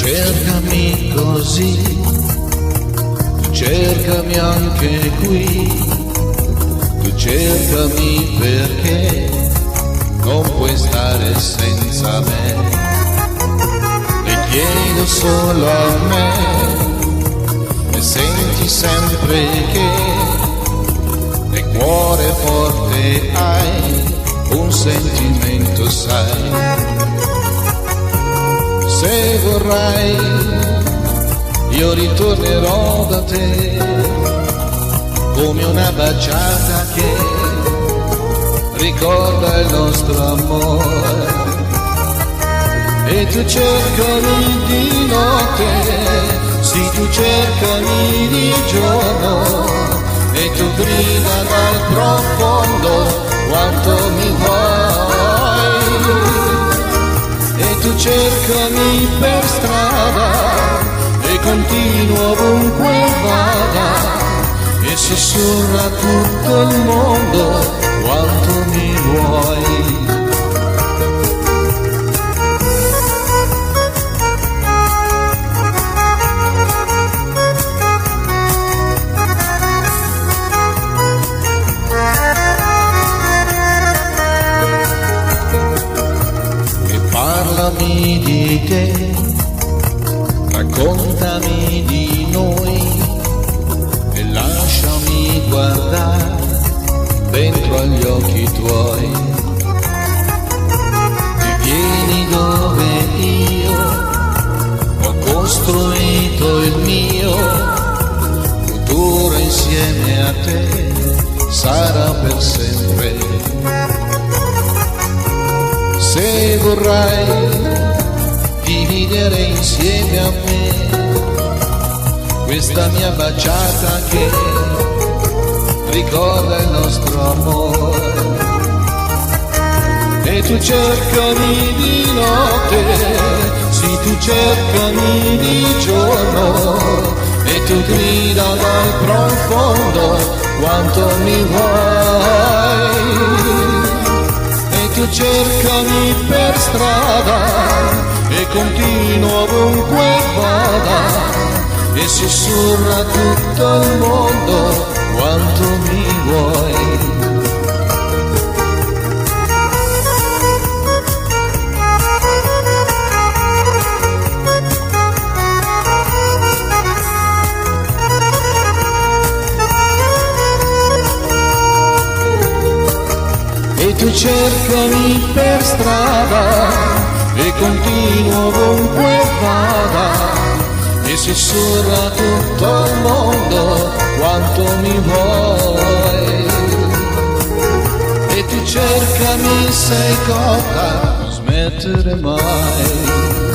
cercami così, tu cercami anche qui, tu cercami perché non puoi stare senza me. E chiedo solo a me, e senti sempre che nel cuore forte hai un sentimento, sai. Se vorrai io ritornerò da te come una baciata che ricorda il nostro amore. E tu cercami di notte, sì tu cercami di giorno, e tu grida dal profondo quanto mi vuoi. E tu cercami per strada e continuo ovunque vada, e sussurra tutto il mondo quanto mi vuoi. Parlami di te, raccontami di noi e lasciami guardare dentro agli occhi tuoi. Ti vieni dove io ho costruito il mio futuro insieme a te, sarà per sempre. Se vorrai dividere insieme a me questa mia baciata che ricorda il nostro amore. E tu cercami di notte, sì tu cercami di giorno, e tu grida dal profondo quanto mi vuoi. Tu cercami per strada e continuo ovunque vada, e sussurra tutto il mondo quanto mi vuoi. E tu cercami per strada e continuo ovunque vada, e sussurra tutto il mondo quanto mi vuoi. E tu cercami, sei cotta, non smettere mai.